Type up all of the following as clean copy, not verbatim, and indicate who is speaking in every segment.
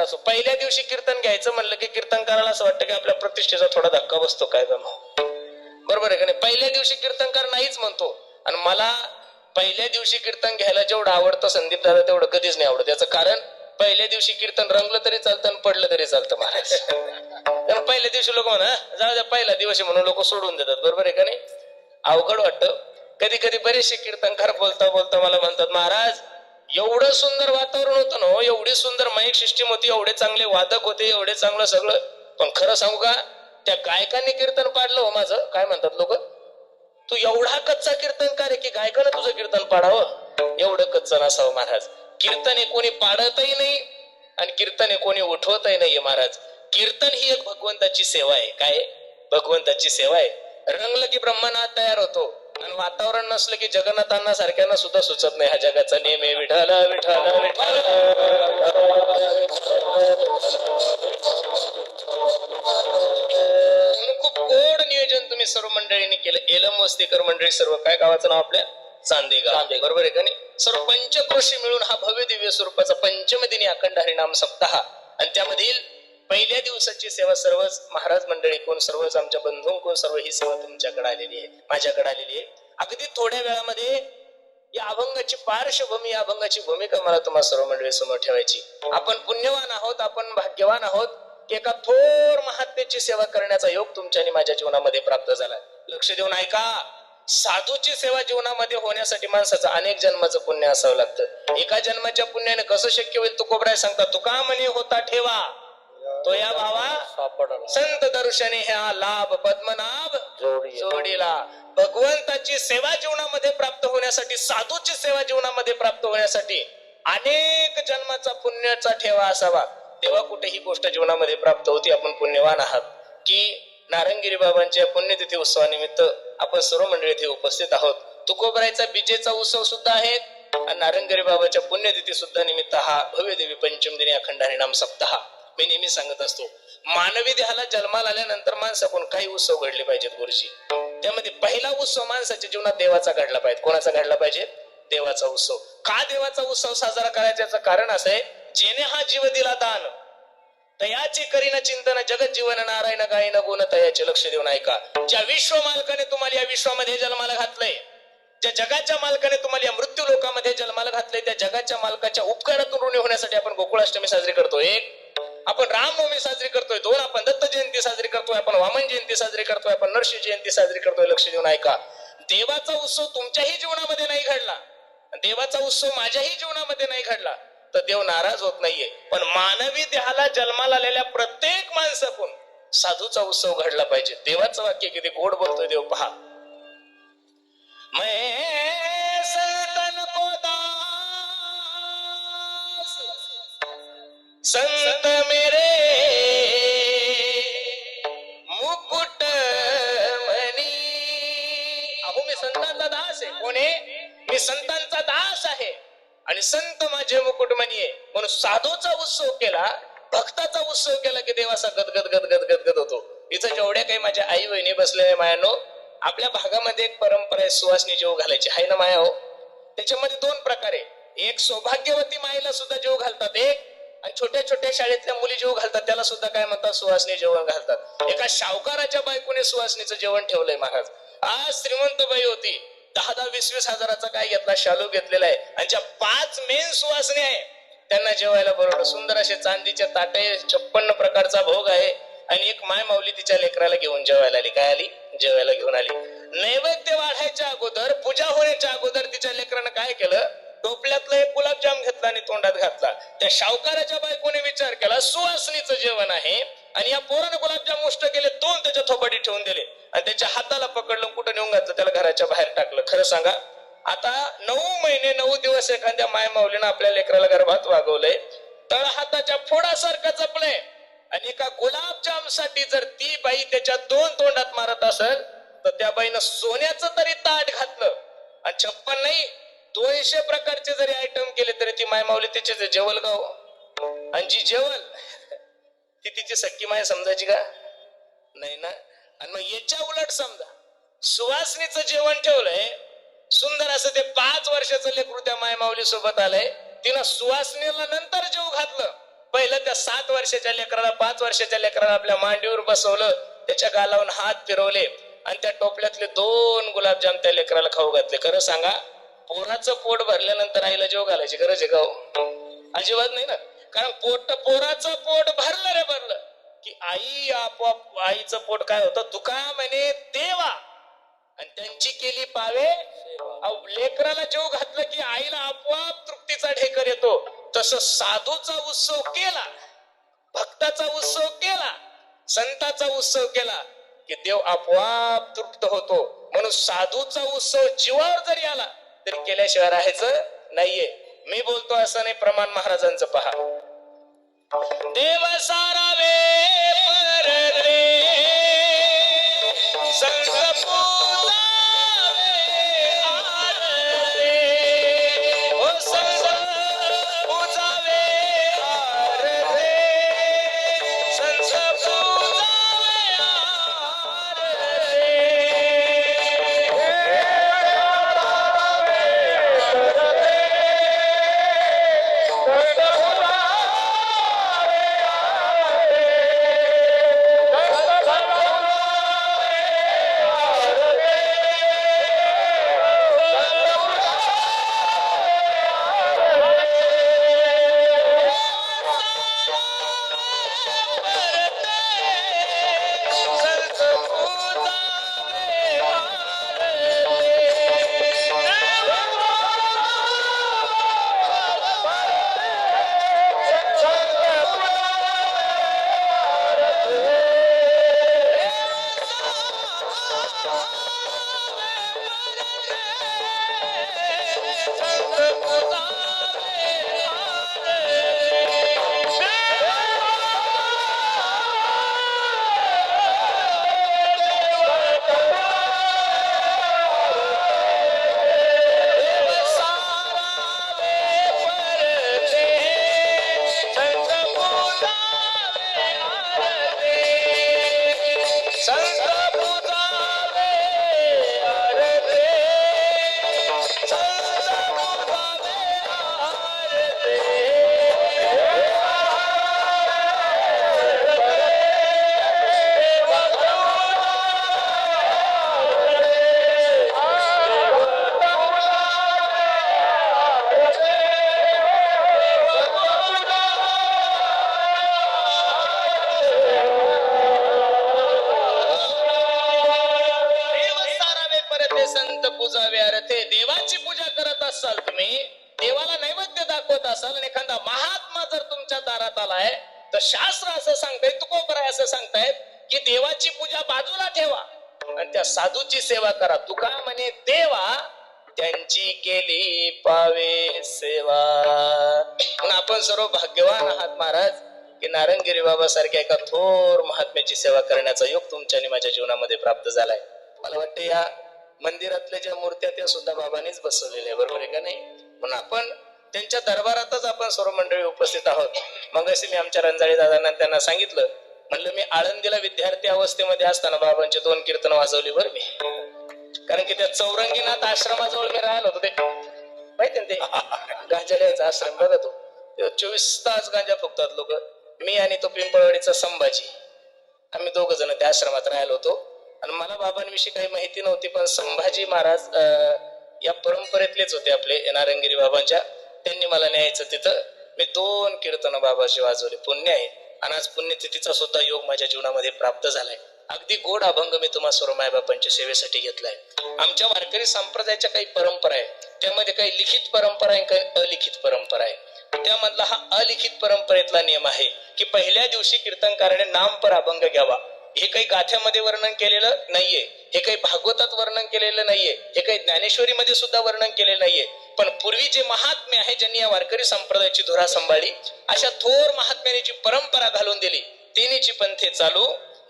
Speaker 1: असो, पहिल्या दिवशी कीर्तन घ्यायचं म्हणलं की कीर्तनकाराला असं वाटतं की आपल्या प्रतिष्ठेचा थोडा धक्का बसतो काय जमा, बरोबर आहे का नाही? पहिल्या दिवशी कीर्तनकार नाहीच म्हणतो. आणि मला पहिल्या दिवशी कीर्तन घ्यायला जेवढं आवडतं संदीप दादा तेवढं कधीच नाही आवडत. याचं कारण पहिल्या दिवशी कीर्तन रंगलं तरी चालतं आणि पडलं तरी चालतं महाराज. कारण पहिल्या दिवशी लोक म्हणा जाऊ द्या पहिला दिवस म्हणून लोक सोडून देतात, बरोबर आहे का नाही? अवघड वाटतं. कधी कधी बरेचसे कीर्तनकार बोलता बोलता मला म्हणतात महाराज एवढं सुंदर वातावरण होतं ना, एवढी सुंदर माईक सिस्टीम होती, एवढे चांगले वादक होते, एवढे चांगलं सगळं, पण खरं सांगू का त्या गायकांनी कीर्तन पाडलं हो माझं. काय म्हणतात लोक, तू एवढा कच्चा कीर्तनकार आहे की गायकानं तुझं कीर्तन पाडावं? एवढं कच्चं नसावं महाराज. कीर्तन हे कोणी पाडतही नाही आणि कीर्तन हे कोणी उठवतही नाहीये महाराज. कीर्तन ही एक भगवंताची सेवा आहे. काय भगवंताची सेवा आहे. रंगलं की ब्रह्मनाथ तयार होतो आणि वातावरण नसलं की जगन्नाथांना सारख्यांना सुद्धा सुचत नाही हा जगाचा नेम आहे विठ्ठल विठ्ठल विठ्ठल. खूप गोड नियोजन तुम्ही सर्व मंडळींनी केलं. एलम वस्तीकर मंडळी सर्व, काय गावाचं नाव आपल्या? चांदेगाव, बरोबर आहे का नाही? सर्व पंचक्रोशी मिळून हा भव्य दिव्य स्वरूपाचा पंचमदिनी अखंड हरिनाम सप्ताह आणि त्यामधील पहिल्या दिवसाची सेवा सर्वच महाराज मंडळी कोण सर्वच आमच्या बंधूंकडून सर्व ही सेवा तुमच्याकडे आलेली आहे, माझ्याकडे आलेली आहे. अगदी थोड्या वेळामध्ये या अभंगाची पार्श्वभूमी, या अभंगाची भूमिका मला तुम्हाला सर्व मंडळी समोर ठेवायची. आपण पुण्यवान आहोत, आपण भाग्यवान आहोत की एका थोर महात्म्याची सेवा करण्याचा योग तुमच्या आणि माझ्या जीवनामध्ये प्राप्त झाला. लक्ष देऊन ऐका. साधूची सेवा जीवनामध्ये होण्यासाठी माणसाचं अनेक जन्माचं पुण्य असावं लागतं. एका जन्माच्या पुण्याने कसं शक्य होईल? तुकोबराय सांगतात, तुका म्हणे होता ठेवा तो या भावा संत दर्शने ह्या लाभ पद्मनाभ जोडीला. भगवंताची सेवा जीवनामध्ये प्राप्त होण्यासाठी, साधूची सेवा जीवनामध्ये प्राप्त होण्यासाठी अनेक जन्माचा पुण्याचा ठेवा असावा. तेव्हा कुठे ही गोष्ट जीवनामध्ये प्राप्त होती. आपण पुण्यवान आहात की नारंगिरी बाबांच्या पुण्यतिथी उत्सवानिमित्त आपण सर्व मंडळी इथे उपस्थित आहोत. तुकोबरायचा बीजेचा उत्सव सुद्धा आहे आणि नारंगिरी बाबाच्या पुण्यतिथी सुद्धा निमित्त हा भव्य देवी पंचमदिनी अखंड हरिनाम सप्ताह. मी नेहमी सांगत असतो, मानवी देहाला जन्माला आल्यानंतर माणसाकडून काही उत्सव घडले पाहिजेत गुरुजी. त्यामध्ये पहिला उत्सव माणसाच्या जीवनात देवाचा घडला पाहिजे. कोणाचा घडला पाहिजे? देवाचा उत्सव. का देवाचा उत्सव साजरा करायचं कारण असं आहे, जेने हा जीव दिला दान तयाचे करीन चिंतन जगत जीवन नारायण गायन गुण तयाचे. लक्ष देऊन ऐका. ज्या विश्व मालकाने तुम्हाला या विश्वामध्ये जन्माला घातलंय, ज्या जगाच्या मालकाने तुम्हाला या मृत्यू लोकांमध्ये जन्माला घातलंय, त्या जगाच्या मालकाच्या उपकारातून ऋणी होण्यासाठी आपण गोकुळाष्टमी साजरी करतो. एक आपण रामनवमी साजरी करतोय. दोन आपण दत्त जयंती साजरी करतोय. आपण वामन जयंती साजरी करतोय. आपण नरसिंह जयंती साजरी करतोय. लक्ष देऊन ऐका. देवाचा उत्सव तुमच्याही जीवनामध्ये नाही घडला, देवाचा उत्सव माझ्याही जीवनामध्ये नाही घडला तर देव नाराज होत नाहीये. पण मानवी देहाला जन्माला आलेल्या प्रत्येक माणसाकडून साधूचा उत्सव घडला पाहिजे. देवाचं वाक्य किती गोड बोलतोय देव पहा. मैं संतन को दास संत मेरे मुकुट मनी. अहो मी संतांचा दास आहे. कोण आहे? मी संतांचा दास आहे आणि संत माझे मुकुटमणी आहे. म्हणून साधूचा उत्सव केला, भक्ताचा उत्सव केला की देव असा गदगद गदगद गदगद होतो. इथं जेवढ्या काही माझ्या आई बहिणी बसले मायानो, आपल्या भागामध्ये एक परंपरा आहे सुवासनी जेव घालायची, हाय ना माया हो? त्याच्यामध्ये दोन प्रकार आहे. एक सौभाग्यवती माईला सुद्धा जेव घालतात एक, आणि छोट्या छोट्या शाळेतल्या मुली जेव घालतात त्याला सुद्धा काय म्हणतात? सुवासनी जेवण घालतात. एका सावकाराच्या बायकोने सुवासनीचं जेवण ठेवलंय महाराज. आज श्रीमंत बाई होती, 10-20 हजाराचा काय घेतला? शालू घेतलेला आहे. आणि ज्या 5 मेन सुवासनी आहे त्यांना जेवायला बरोबर सुंदर असे चांदीचे ताटे, 56 प्रकारचा भोग आहे. आणि एक माय माऊली तिच्या लेकराला घेऊन जेवायला आली. काय आली? जेवायला घेऊन आली. नैवेद्य वाढायच्या अगोदर, पूजा होण्याच्या अगोदर तिच्या लेकरानं काय केलं? टोपल्यातलं एक गुलाबजाम घेतला आणि तोंडात घातला. त्या सावकाराच्या बायकोने विचार केला सुवासनीचं जेवण आहे आणि या पोरानं गुलाबजाम उष्ट केले, 2 त्याच्या थोपाटी ठेवून दिले आणि त्याच्या हाताला पकडलं, कुठं नेऊन घातलं? त्याला घराच्या बाहेर टाकलं. खरं सांगा, आता 9 महिने 9 दिवस एखाद्या माय माऊलीनं आपल्या लेकराला गर्भात वागवलंय, तळ हाताच्या फोडासारखं जपलंय आणि एका गुलाबजाम साठी जर ती बाई त्याच्या 2 तोंडात मारत असेल तर त्या बाईनं सोन्याचं तरी ताट घातलं आणि 56 नाही 200 प्रकारचे जरी आयटम केले तरी ती माय माऊली तिचे जेवल गाव. आणि जी जेवल ती तिची सख्खी माय समजायची का? नाही ना. आणि मग याच्या उलट समजा सुवासनीचं जेवण ठेवलंय सुंदर असं, ते 5 वर्षाचं लेकरू त्या माय माऊली सोबत आलंय, तिनं सुवासनीला नंतर जेव घातलं, पहिलं त्या 7 वर्षाच्या लेकराला 5 वर्षाच्या लेकराला आपल्या मांडीवर बसवलं, त्याच्या गालावून हात फिरवले आणि त्या टोपल्यातले 2 गुलाबजाम त्या लेकराला खाऊ घातले. खरं सांगा, पोराचं पोट भरल्यानंतर आईला जेव घालायची गरज आहे का हो? अजिबात नाही ना. कारण पोराचं पोट भरलं रे भरलं की आई आपोआप, आईचं पोट काय होतं, तुका म्हणे देवा आणि त्यांची केली पावे. लेकराला जेव घातलं की आईला आपोआप तृप्तीचा ढेकर येतो. तसं साधूचा उत्सव केला, भक्ताचा उत्सव केला, संताचा उत्सव केला की देव आपोआप तृप्त होतो. म्हणून साधूचा उत्सव जीवावर जरी आला तरी केल्याशिवाय राहायचं नाहीये. मी बोलतो असं नाही, प्रमाण महाराजांचं पहा. देव सारावे परते संग पूजावे आरते, ओ संग पूजावे आरते, संग पूजावे आरते. संत पूजावे अर्थे. देवाची पूजा करत असाल तुम्ही, देवाला नैवेद्य दाखवत असाल आणि एखादा महात्मा जर तुमच्या दारात आलाय तर शास्त्र असं सांगताय, तुकोबराय असं सांगतायत की देवाची पूजा बाजूला ठेवा आणि त्या साधूची सेवा करा. तुका म्हणे देवा त्यांची केली पावे सेवा. आपण सर्व भाग्यवान आहात महाराज की नारंगिरी बाबा सारख्या एका थोर महात्म्याची सेवा करण्याचा योग तुमच्या आणि माझ्या जीवनामध्ये प्राप्त झालाय. मला वाटतं या मंदिरातल्या ज्या मूर्त्या त्या सुद्धा बाबांनीच बसवलेल्या आहे, बरोबर आहे का नाही? म्हणून आपण त्यांच्या दरबारातच आपण सर्व मंडळी उपस्थित आहोत. मग असे मी आमच्या रंजाळी दादांना त्यांना सांगितलं, म्हणलं मी आळंदीला विद्यार्थी अवस्थेमध्ये असताना बाबांचे 2 कीर्तन वाजवली बरं मी. कारण की त्या चौरंगीनाथ आश्रमाजवळ मी राहिलो होतो, ते माहिती ना, ते गांजाड्याचा आश्रम बघा तो. 24 तास गांजा फुकतात लोक. मी आणि तो पिंपळवाडीचा संभाजी, आम्ही 2 जण त्या आश्रमात राहिलो होतो. आणि मला बाबांविषयी काही माहिती नव्हती, पण संभाजी महाराज या परंपरेतलेच होते आपले नारंगिरी बाबांच्या. त्यांनी मला न्यायचं तिथं. मी 2 कीर्तन बाबाशी वाजवले. पुण्य आहे. आणि आज पुण्यतिथीचा सुद्धा योग माझ्या जीवनामध्ये प्राप्त झालाय. अगदी गोड अभंग मी तुम्हा सर्व मायबापांच्या सेवेसाठी घेतलाय. आमच्या वारकरी संप्रदायाच्या काही परंपरा आहे, त्यामध्ये काही लिखित परंपरा आहे, काही अलिखित परंपरा आहे. त्यामधला हा अलिखित परंपरेतला नियम आहे की पहिल्या दिवशी कीर्तनकाराने नामपर अभंग घ्यावा. हे काही गाथ्यामध्ये वर्णन केलेलं नाहीये, हे काही भागवतात वर्णन केलेलं नाहीये, हे काही ज्ञानेश्वरीमध्ये सुद्धा वर्णन केलेलं नाहीये. पण पूर्वी जे महात्मे आहे, ज्यांनी या वारकरी संप्रदायाची धुरा सांभाळली, अशा थोर महात्म्याने जी परंपरा घालून दिली, तिन्हीची पंथे चालू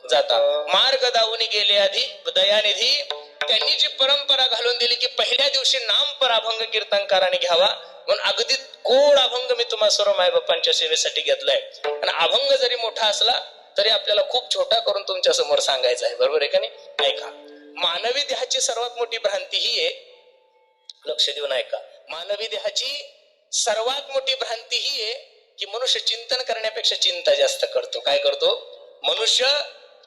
Speaker 1: जाता. मार्ग दावून गेले आधी दयानिधी, त्यांनी जी परंपरा घालून दिली की पहिल्या दिवशी नामपर अभंग कीर्तनकाराने घ्यावा. म्हणून अगदी गोड अभंग मी तुम्हा सर्व मायबापांच्या सेवेसाठी घेतलाय. आणि अभंग जरी मोठा असला तरी आपल्याला खूप छोटा करून तुमच्या समोर सांगायचा आहे, बरोबर आहे का नाही? ऐका, मानवी देहाची सर्वात मोठी भ्रांती ही आहे, लक्ष देऊन ऐका. मानवी देहाची सर्वात मोठी भ्रांती ही आहे की मनुष्य चिंतन करण्यापेक्षा चिंता जास्त करतो. काय करतो? मनुष्य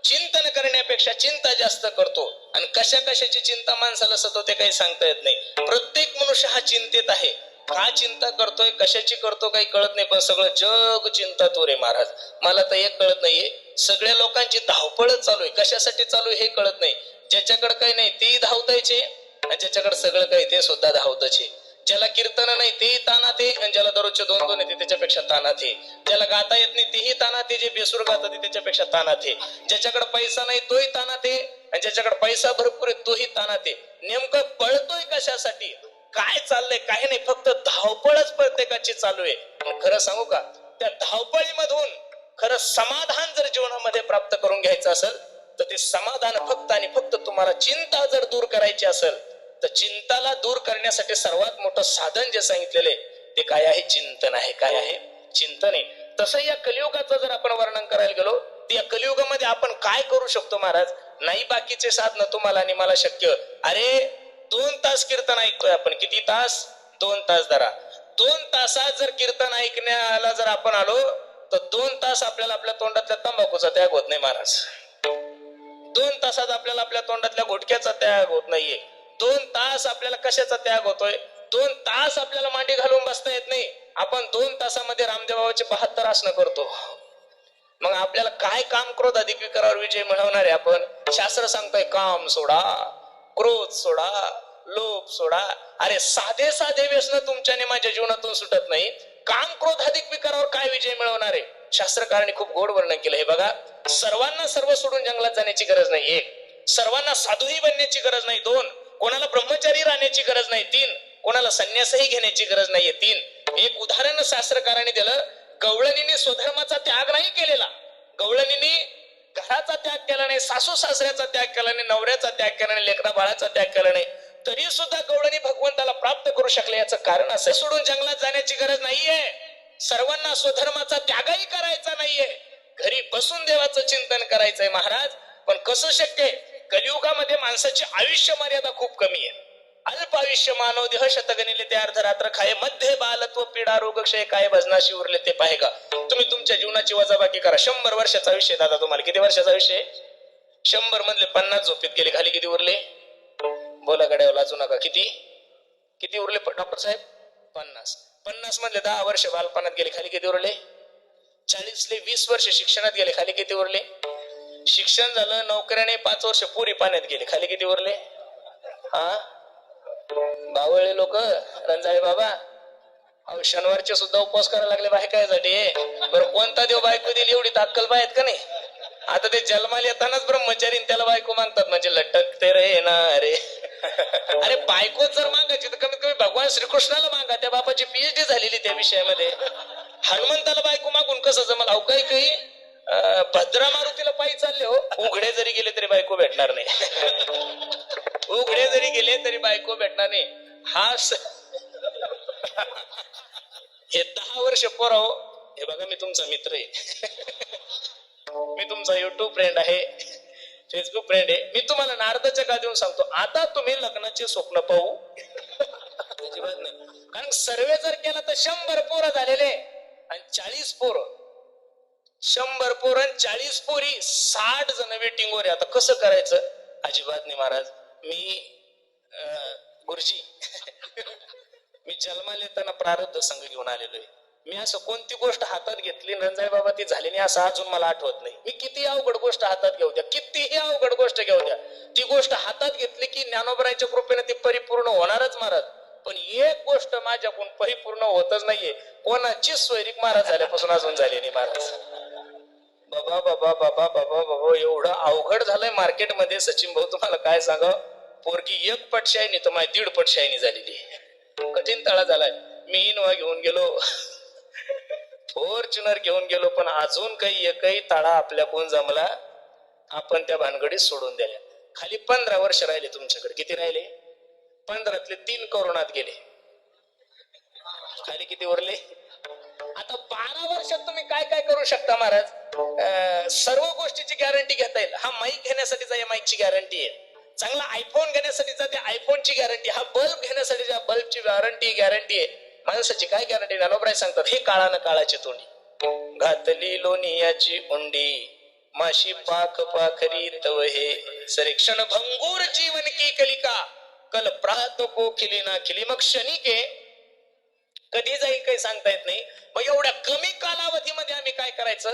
Speaker 1: चिंतन करण्यापेक्षा चिंता जास्त करतो. आणि कशा कशाची चिंता माणसाला सतवते काही सांगता येत नाही. प्रत्येक मनुष्य हा चिंतेत आहे. का चिंता करतोय, कशाची करतो काही कळत नाही, पण सगळं जग चिंता तो रे महाराज. मला तर एक कळत नाहीये, सगळ्या लोकांची धावपळच चालू आहे. कशासाठी चालू आहे हे कळत नाही. ज्याच्याकडे काही नाही तेही धावतायचे, आणि ज्याच्याकडे सगळं काही ते सुद्धा धावताचे. ज्याला कीर्तन नाही तेही तानात आहे, आणि ज्याला दररोजचे 2-2 येते त्याच्यापेक्षा तानात आहे. ज्याला गाता येत नाही तेही तानात आहे, जे बेसूर गातात त्याच्यापेक्षा तानात आहे. ज्याच्याकडे पैसा नाही तोही तानात आहे, आणि ज्याच्याकडे पैसा भरपूर आहे तोही तानात आहे. नेमकं पळतोय कशासाठी, काय चाललंय काही नाही, फक्त धावपळच प्रत्येकाची चालू आहे. खरं सांगू का, त्या धावपळीमधून खरं समाधान जर जीवनामध्ये प्राप्त करून घ्यायचं असेल तर ते समाधान फक्त आणि फक्त तुम्हाला चिंता जर दूर करायची असेल तर चिंताला दूर करण्यासाठी सर्वात मोठं साधन जे सांगितलेले ते काय आहे? चिंतन आहे. काय आहे? चिंतन आहे. तसं या कलियुगाचं जर आपण वर्णन करायला गेलो तर या कलियुगामध्ये आपण काय करू शकतो महाराज? नाही बाकीचे साधन तुम्हाला आणि मला शक्य. अरे 2 तास कीर्तन ऐकतोय आपण. किती तास? 2 तास धरा. 2 तासात जर कीर्तन ऐकण्याला जर आपण आलो तर 2 तास आपल्याला आपल्या तोंडातल्या तंबाखूचा त्याग होत नाही महाराज. 2 तासात आपल्याला आपल्या तोंडातल्या गुटख्याचा त्याग होत नाहीये. 2 तास आपल्याला कशाचा त्याग होतोय? 2 तास आपल्याला मांडी घालून बसता येत नाही. आपण 2 तासामध्ये रामदेवाचे 72 आसनं करतो. मग आपल्याला काय काम क्रोध अधिक विकारावर विजय मिळवणार आहे आपण? शास्त्र सांगतोय काम सोडा, क्रोध सोडा, लोभ सोडा. अरे साधे साधे व्यसन तुमच्याने माझ्या जीवनातून सुटत नाही, काम क्रोध अधिक विकारावर काय विजय मिळवणार आहे? शास्त्रकारांनी खूप गोड वर्णन केलं. हे बघा, सर्वांना सर्व सोडून जंगलात जाण्याची गरज नाही. 1. सर्वांना साधूही बनण्याची गरज नाही. 2. कोणाला ब्रह्मचारी राहण्याची गरज नाही. 3. कोणाला संन्यासही घेण्याची गरज नाहीये. 3. एक उदाहरण शास्त्रकारांनी दिलं. गवळणीने स्वधर्माचा त्याग नाही केलेला. गवळणीने घराचा त्याग केला नाही, सासू सासऱ्याचा त्याग केला नाही, नवऱ्याचा त्याग केला नाही, लेकरा बाळाचा त्याग केला नाही, तरी सुद्धा गवळणी भगवंताला प्राप्त करू शकले. याचं कारण असं, सोडून जंगलात जाण्याची गरज नाहीये. सर्वांना स्वधर्माचा त्यागही करायचा नाहीये. घरी बसून देवाचं चिंतन करायचंय महाराज. पण कसं शक्य आहे? कलियुगामध्ये माणसाची आयुष्य मर्यादा खूप कमी आहे. अल्प आयुष्य मानव देह शतगणिले ते अर्धरात्र खाये, मध्ये बालत्व पीडा रोग क्षय काय भजनाशी उरले ते पाहे का. तुम्ही तुमच्या जीवनाची वजाबाकी करा. 100 वर्षाचा आयुष्य दादा, तुम्हाला किती वर्षाचा आयुष्य? 100 मधले 50 झोपेत गेले, खाली किती उरले? बोला गड्यावर लाजू नका. किती उरले डॉक्टर साहेब? 50. 50 मधले 10 वर्ष बालपणात गेले, खाली किती उरले? 40ले 20 वर्ष शिक्षणात गेले, खाली किती उरले? शिक्षण झालं, नोकऱ्याने 5 वर्ष पुरी पाण्यात गेले, खाली किती उरले? बावळे लोक, रंजाळे बाबा, अहो शनिवारचे सुद्धा उपवास करायला लागले बायकासाठी. बरं कोणता देव बायको दिली एवढी ताक्कल बायत का नाही? आता ते जन्माला येतानाच ब्रह्मचारी त्याला बायको मागतात, म्हणजे लटकते रे ना रे. अरे बायको जर मागायची तर कमीत कमी भगवान श्रीकृष्णाला मागा, त्या बापाची PhD झालेली त्या विषयामध्ये. हनुमंताला बायको मागून कसं जमल? अहो काही भद्रा मारुतीला पायी चालले हो, उघडे जरी गेले तरी बायको भेटणार नाही. उघडे जरी गेले तरी बायको भेटणार नाही. हे 10 वर्ष पोराव. हे बघा, मी तुमचा मित्र आहे. मी तुमचा युट्यूब फ्रेंड आहे, फेसबुक फ्रेंड आहे. मी तुम्हाला नारदाच्या का देऊन सांगतो, आता तुम्ही लग्नाचे स्वप्न पाहू अजिबात नाही. कारण सर्वे जर केला तर 100 पोरं झालेले आणि 40 पोरं. 100 पोरं आणि 40 पोरी, 60 जण वेटिंगवर आहे. आता कसं करायचं? अजिबात नाही महाराज. मी गुरुजी मी जन्माला येताना प्रारब्ध संघ घेऊन आलेलो आहे. मी असं कोणती गोष्ट हातात घेतली रंजाई बाबा ती झाली नाही असं अजून मला आठवत नाही. मी किती अवघड गोष्ट हातात घेऊ द्या, कितीही अवघड गोष्ट घेऊ द्या, ती गोष्ट हातात घेतली की ज्ञानोबराच्या कृपेने ती परिपूर्ण होणारच महाराज. पण एक गोष्ट माझ्याकडून परिपूर्ण होतच नाहीये. कोणाचीच सोयरीक महाराज झाल्यापासून अजून झाली नाही महाराज. बाबा बाबा बाबा बाबा बाबा एवढं अवघड झालंय मार्केटमध्ये. सचिन भाऊ तुम्हाला काय सांगा, पोरगी 1 पट शायनी तर माझी 1.5 पट शायनी झालेली. कठीण तळा झालाय. मी इनोवा घेऊन गेलो, फॉर्च्युनर घेऊन गेलो, पण अजून काही एकही तळा आपल्याकडून जमला. आपण त्या भानगडीत सोडून दिल्या. खाली 15 वर्ष राहिले तुमच्याकडे. किती राहिले? 15तले 3 कोरोनात गेले. खाली किती उरले? आता 12 वर्षात तुम्ही काय काय करू शकता महाराज? सर्व गोष्टीची गॅरंटी घेता येईल. हा माईक घेण्यासाठीचा या माईकची गॅरंटी आहे. चांगला आयफोन घेण्यासाठीचा त्या आयफोनची गॅरंटी. हा बल्ब घेण्यासाठीच्या बल्बची वॉरंटी गॅरंटी आहे. माणसाची काय गॅरंटी? ज्ञानोबराय सांगतात, हे काळानं काळाची तोंडी घातली लोणियाची उंडी माशी पाख पाखरी तव हे सरे क्षण भंगूर जीवन की कलिका कल प्रात कोखिली ना खिली. मग क्षणिके कधी जाईल काही सांगता येत नाही. मग एवढ्या कमी कालावधीमध्ये आम्ही काय करायचं?